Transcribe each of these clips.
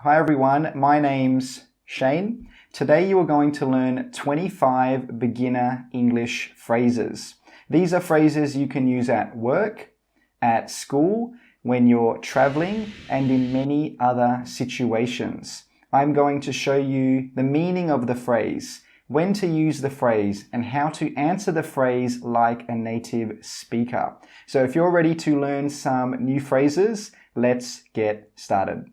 Hi everyone, my name's Shane. Today you are going to learn 25 beginner English phrases. These are phrases you can use at work, at school, when you're traveling, and in many other situations. I'm going to show you the meaning of the phrase, when to use the phrase, and how to answer the phrase like a native speaker. So if you're ready to learn some new phrases, let's get started.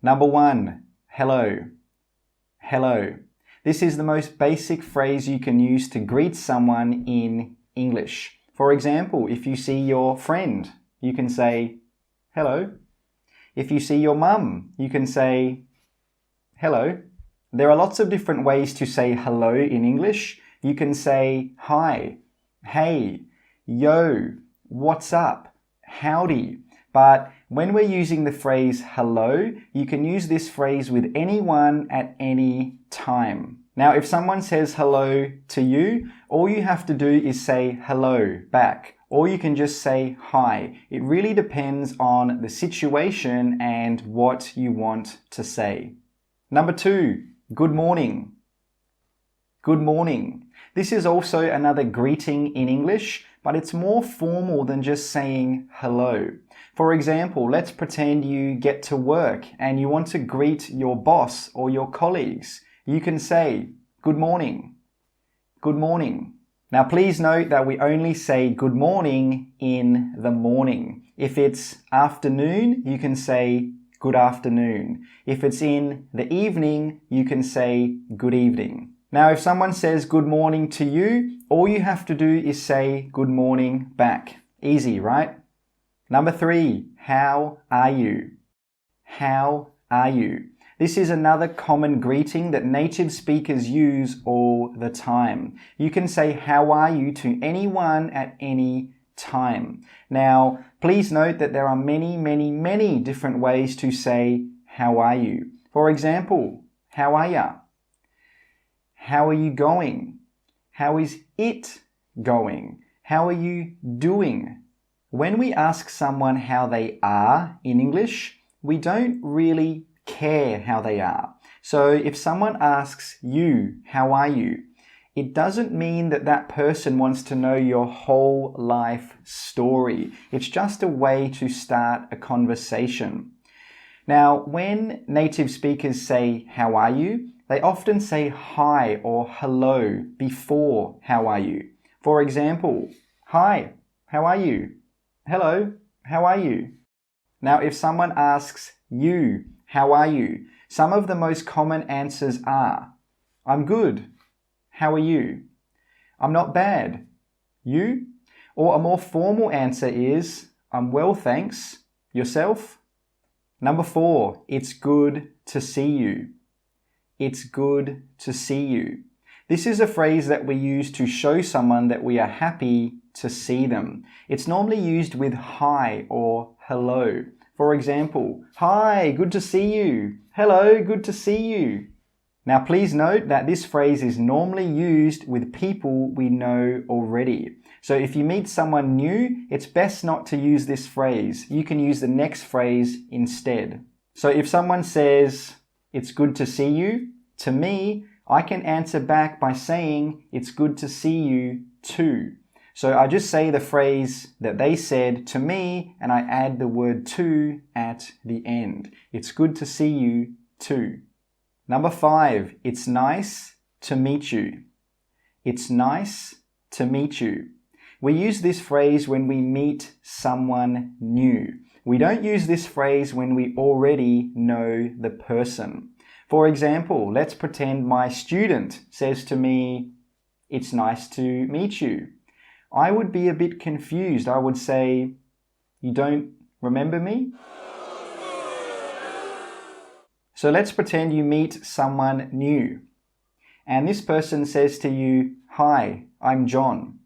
Number 1, hello. Hello. This is the most basic phrase you can use to greet someone in English. For example, if you see your friend, you can say, hello. If you see your mum, you can say, hello. There are lots of different ways to say hello in English. You can say hi, hey, yo, what's up, howdy. But when we're using the phrase hello, you can use this phrase with anyone at any time. Now, if someone says hello to you, all you have to do is say hello back. Or you can just say hi. It really depends on the situation and what you want to say. Number 2, good morning. Good morning. This is also another greeting in English, but it's more formal than just saying hello. For example, let's pretend you get to work and you want to greet your boss or your colleagues. You can say, good morning. Good morning. Now please note that we only say good morning in the morning. If it's afternoon, you can say good afternoon. If it's in the evening, you can say good evening. Now, if someone says good morning to you, all you have to do is say good morning back. Easy, right? Number 3, how are you? How are you? This is another common greeting that native speakers use all the time. You can say how are you to anyone at any time. Now, please note that there are many different ways to say how are you. For example, how are ya? How are you going? How is it going? How are you doing? When we ask someone how they are in English, we don't really care how they are. So if someone asks you, how are you? It doesn't mean that that person wants to know your whole life story. It's just a way to start a conversation. Now, when native speakers say, how are you? They often say hi or hello before how are you. For example, hi, how are you? Hello, how are you? Now, if someone asks you, how are you? Some of the most common answers are, I'm good. How are you? I'm not bad. You? Or a more formal answer is, I'm well, thanks. Yourself? Number 4, it's good to see you. It's good to see you. This is a phrase that we use to show someone that we are happy to see them. It's normally used with hi or hello. For example, hi, good to see you. Hello, good to see you. Now please note that this phrase is normally used with people we know already. So if you meet someone new, it's best not to use this phrase. You can use the next phrase instead. So if someone says, it's good to see you, to me, I can answer back by saying, it's good to see you too. So I just say the phrase that they said to me and I add the word to at the end. It's good to see you too. Number 5, it's nice to meet you. It's nice to meet you. We use this phrase when we meet someone new. We don't use this phrase when we already know the person. For example, let's pretend my student says to me, it's nice to meet you. I would be a bit confused. I would say, you don't remember me? So let's pretend you meet someone new. And this person says to you, hi, I'm John.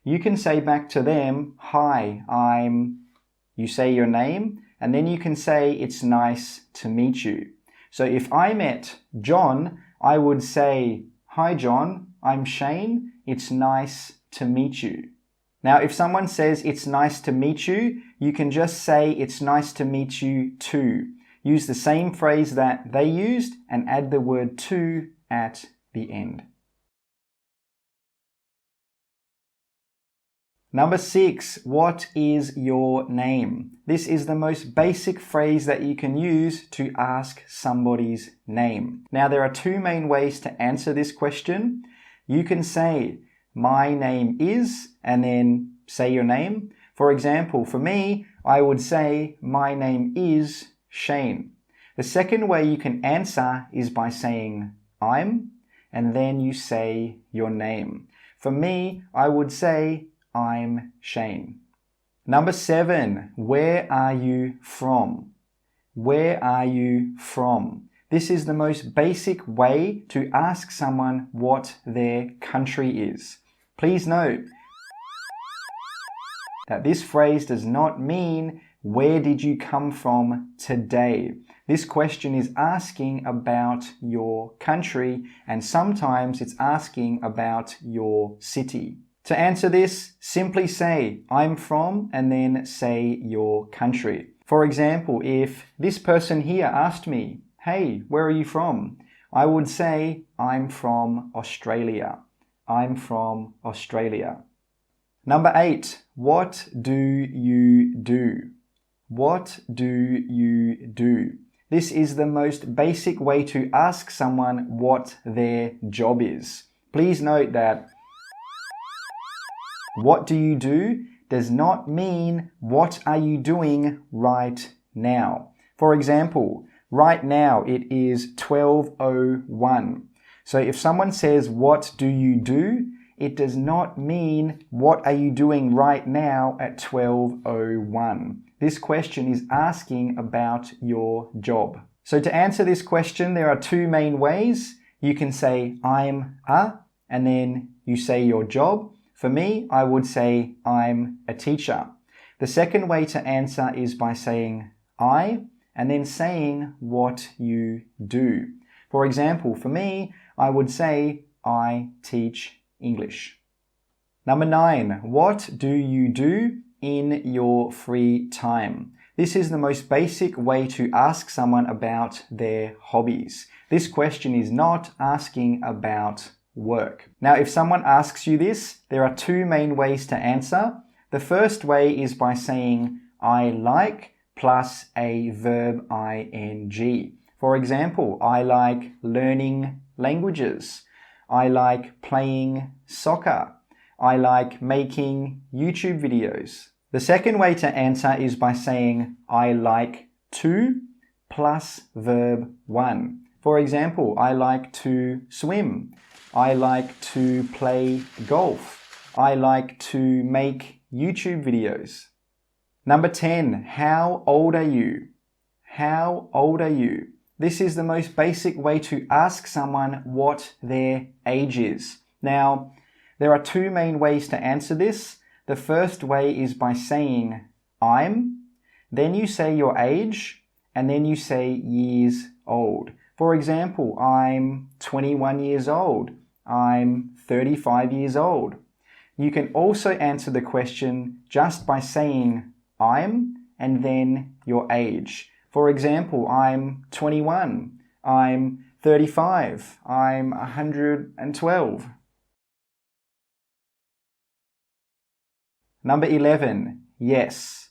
You can say back to them, hi, you say your name, and then you can say, it's nice to meet you. So if I met John, I would say, hi John, I'm Shane, it's nice to meet you. Now, if someone says it's nice to meet you, you can just say it's nice to meet you too. Use the same phrase that they used and add the word to at the end. Number 6, what is your name? This is the most basic phrase that you can use to ask somebody's name. Now, there are two main ways to answer this question. You can say, my name is, and then say your name. For example, for me, I would say, my name is Shane. The second way you can answer is by saying, I'm, and then you say your name. For me, I would say, I'm Shane. Number 7, where are you from? Where are you from? This is the most basic way to ask someone what their country is. Please note that this phrase does not mean where did you come from today. This question is asking about your country, and sometimes it's asking about your city. To answer this, simply say, I'm from, and then say your country. For example, if this person here asked me, hey, where are you from? I would say, I'm from Australia. I'm from Australia. Number 8, what do you do? What do you do? This is the most basic way to ask someone what their job is. Please note that what do you do does not mean what are you doing right now. For example, right now it is 12:01. So if someone says, what do you do? It does not mean what are you doing right now at 12:01. This question is asking about your job. So to answer this question, there are two main ways. You can say, I'm a, and then you say your job. For me, I would say, I'm a teacher. The second way to answer is by saying, I, and then saying what you do. For example, for me, I would say, I teach English. Number 9, what do you do in your free time? This is the most basic way to ask someone about their hobbies. This question is not asking about work. Now, if someone asks you this, there are two main ways to answer. The first way is by saying, I like, plus a verb ing. For example, I like learning languages. I like playing soccer. I like making YouTube videos. The second way to answer is by saying, I like to, plus verb 1. For example, I like to swim. I like to play golf. I like to make YouTube videos. Number 10, how old are you? How old are you? This is the most basic way to ask someone what their age is. Now, there are two main ways to answer this. The first way is by saying, I'm, then you say your age, and then you say years old. For example, I'm 21 years old. I'm 35 years old. You can also answer the question just by saying I'm and then your age. For example, I'm 21. I'm 35. I'm 112. Number 11, yes.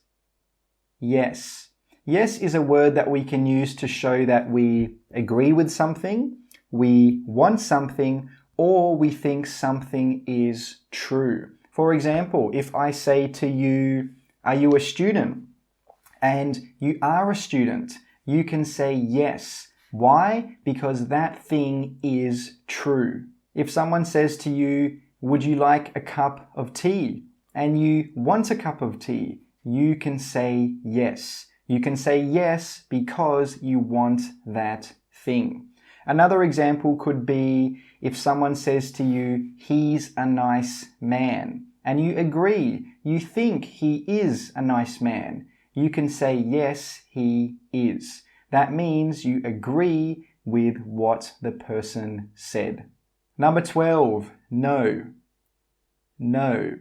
Yes. Yes is a word that we can use to show that we agree with something, we want something, or we think something is true. For example, if I say to you, are you a student? And you are a student, you can say yes. Why? Because that thing is true. If someone says to you, would you like a cup of tea? And you want a cup of tea, you can say yes. You can say yes because you want that thing. Another example could be if someone says to you, he's a nice man, and you agree, you think he is a nice man. You can say, yes, he is. That means you agree with what the person said. Number 12, no. No.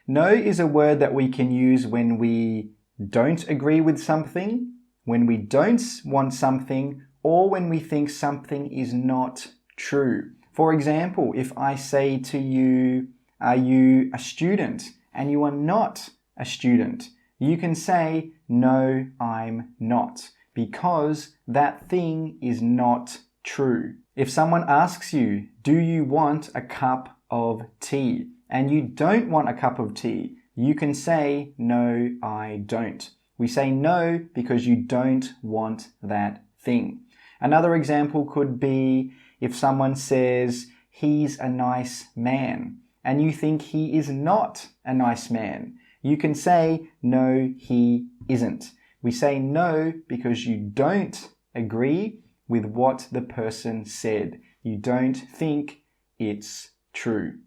No is a word that we can use when we don't agree with something, when we don't want something, or when we think something is not true. For example, if I say to you, are you a student? And you are not a student, you can say, no, I'm not, because that thing is not true. If someone asks you, do you want a cup of tea? And you don't want a cup of tea, you can say, no, I don't. We say no because you don't want that thing. Another example could be if someone says, he's a nice man, and you think he is not a nice man. You can say, no, he isn't. We say no because you don't agree with what the person said. You don't think it's true.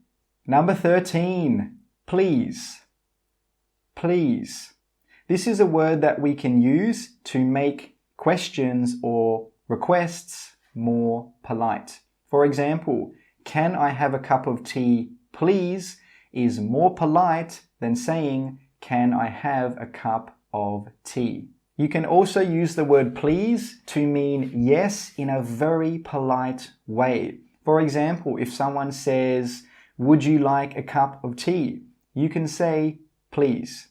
Number 13, please. Please. This is a word that we can use to make questions or requests more polite. For example, can I have a cup of tea, please, is more polite than saying, can I have a cup of tea? You can also use the word please to mean yes in a very polite way. For example, if someone says, would you like a cup of tea? You can say, please.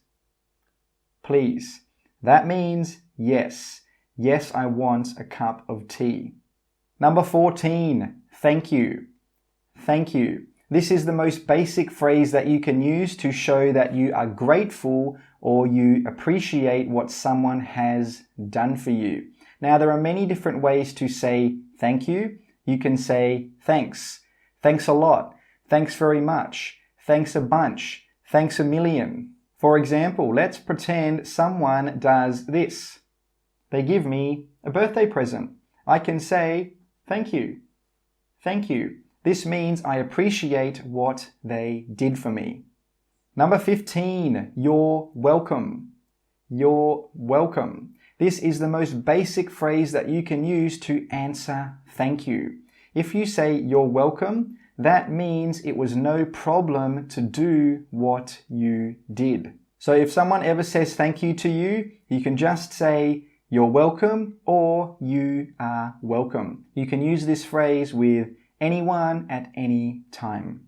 Please. That means yes. Yes, I want a cup of tea. Number 14, thank you. Thank you. This is the most basic phrase that you can use to show that you are grateful or you appreciate what someone has done for you. Now, there are many different ways to say thank you. You can say thanks, thanks a lot, thanks very much, thanks a bunch, thanks a million. For example, let's pretend someone does this. They give me a birthday present. I can say thank you. Thank you. This means I appreciate what they did for me. Number 15, you're welcome. You're welcome. This is the most basic phrase that you can use to answer thank you. If you say you're welcome, that means it was no problem to do what you did. So if someone ever says thank you to you, you can just say you're welcome or you are welcome. You can use this phrase with anyone at any time.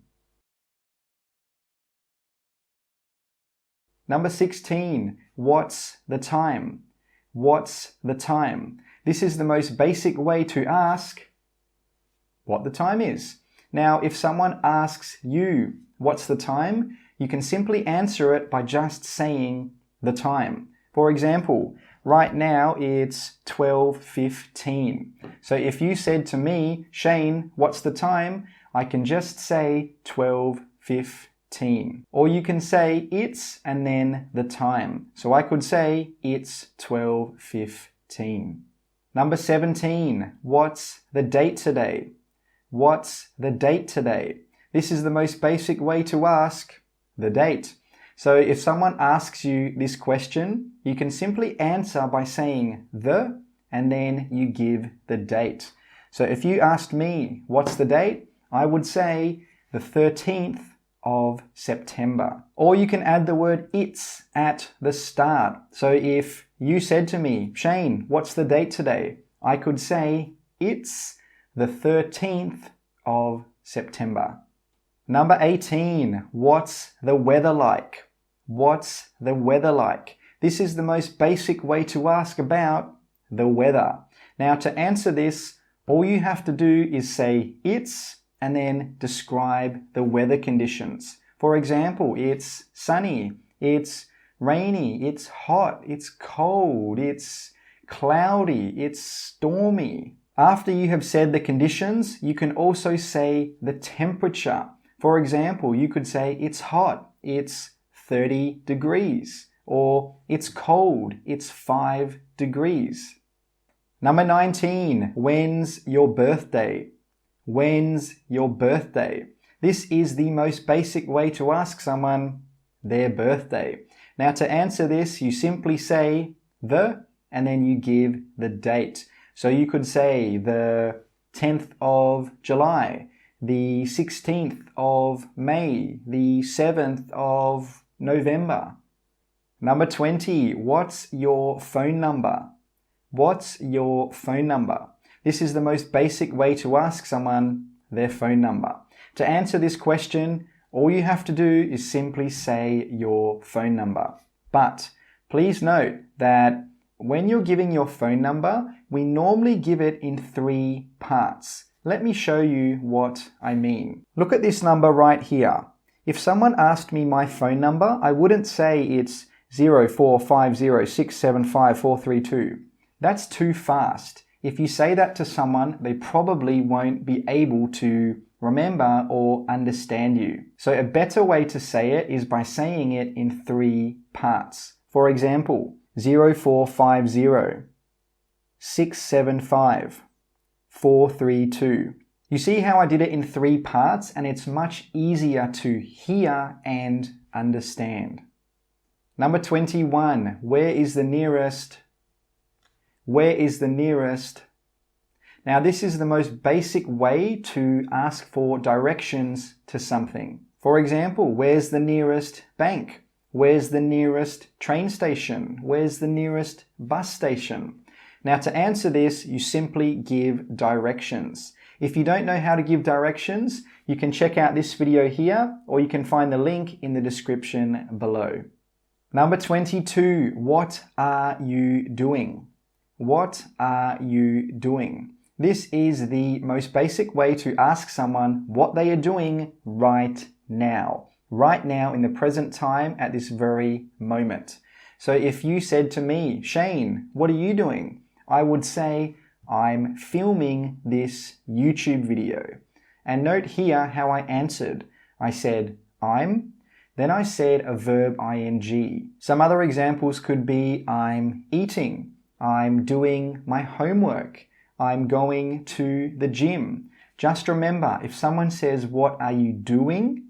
Number 16, what's the time? What's the time? This is the most basic way to ask what the time is. Now, if someone asks you, what's the time? You can simply answer it by just saying the time. For example, right now it's 12:15. So if you said to me, Shane, what's the time? I can just say 12:15. Or you can say it's and then the time. So I could say it's 12:15. Number 17, what's the date today? What's the date today? This is the most basic way to ask the date. So if someone asks you this question, you can simply answer by saying the, and then you give the date. So if you asked me, what's the date? I would say the 13th of September. Or you can add the word it's at the start. So if you said to me, Shane, what's the date today? I could say it's the 13th of September. Number 18, what's the weather like? What's the weather like? This is the most basic way to ask about the weather. Now, to answer this, all you have to do is say it's and then describe the weather conditions. For example, it's sunny, it's rainy, it's hot, it's cold, it's cloudy, it's stormy. After you have said the conditions, you can also say the temperature. For example, you could say it's hot, it's 30 degrees, or it's cold, it's 5 degrees. Number 19, when's your birthday? When's your birthday? This is the most basic way to ask someone their birthday. Now, to answer this, you simply say the, and then you give the date. So you could say the 10th of July, the 16th of May, the 7th of November? Number 20, what's your phone number? What's your phone number? This is the most basic way to ask someone their phone number. To answer this question, all you have to do is simply say your phone number. But please note that when you're giving your phone number, we normally give it in 3 parts. Let me show you what I mean. Look at this number right here. If someone asked me my phone number, I wouldn't say it's 0450675432. That's too fast. If you say that to someone, they probably won't be able to remember or understand you. So a better way to say it is by saying it in 3 parts. For example, 0450 675 432. You see how I did it in 3 parts, and it's much easier to hear and understand. Number 21, where is the nearest? Where is the nearest? Now this is the most basic way to ask for directions to something. For example, where's the nearest bank? Where's the nearest train station? Where's the nearest bus station? Now to answer this, you simply give directions. If you don't know how to give directions, you can check out this video here, or you can find the link in the description below. Number 22, what are you doing? What are you doing? This is the most basic way to ask someone what they are doing right now. Right now in the present time at this very moment. So if you said to me, Shane, what are you doing? I would say, I'm filming this YouTube video. And note here how I answered. I said, I'm, then I said a verb ing. Some other examples could be, I'm eating, I'm doing my homework, I'm going to the gym. Just remember, if someone says, what are you doing?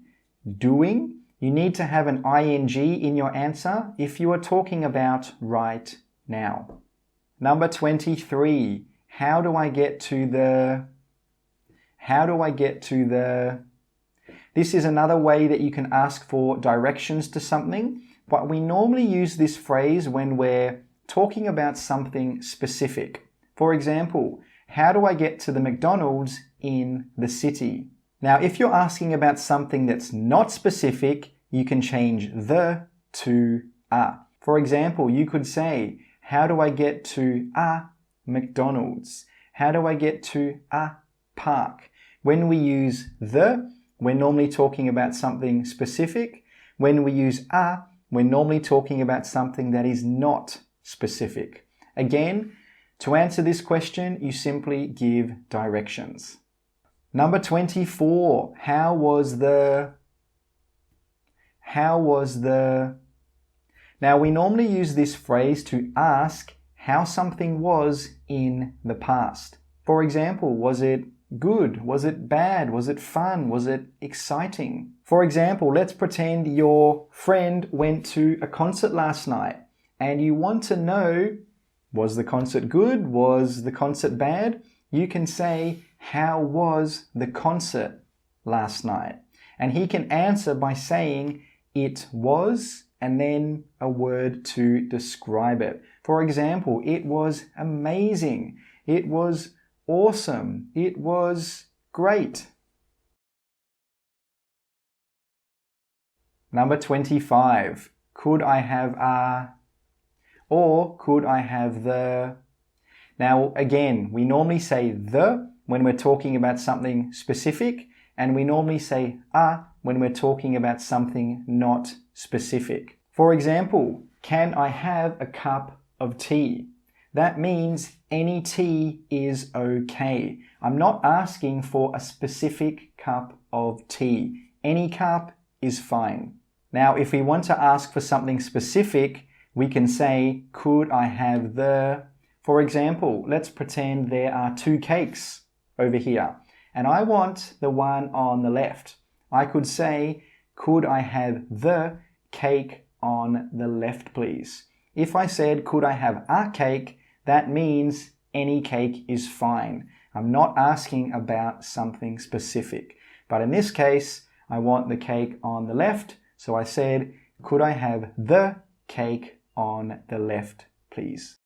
You need to have an ing in your answer if you are talking about right now. Number 23, how do I get to the? This is another way that you can ask for directions to something, but we normally use this phrase when we're talking about something specific. For example, how do I get to the McDonald's in the city? Now, if you're asking about something that's not specific, you can change the to a. For example, you could say, how do I get to a McDonald's? How do I get to a park? When we use the, we're normally talking about something specific. When we use a, we're normally talking about something that is not specific. Again, to answer this question, you simply give directions. Number 24, how was the? Now we normally use this phrase to ask how something was in the past. For example, was it good? Was it bad? Was it fun? Was it exciting? For example, let's pretend your friend went to a concert last night and you want to know, was the concert good? Was the concert bad? You can say, how was the concert last night? And he can answer by saying, it was, and then a word to describe it. For example, it was amazing. It was awesome. It was great. Number 25. Could I have a? Or could I have the? Now, again, we normally say the when we're talking about something specific, and we normally say a when we're talking about something not specific. For example, can I have a cup of tea? That means any tea is okay. I'm not asking for a specific cup of tea. Any cup is fine. Now, if we want to ask for something specific, we can say, could I have the? For example, let's pretend there are 2 cakes over here, and I want the one on the left. I could say, could I have the cake on the left, please? If I said, could I have a cake, that means any cake is fine. I'm not asking about something specific. But in this case, I want the cake on the left, so I said, Could I have the cake on the left, please?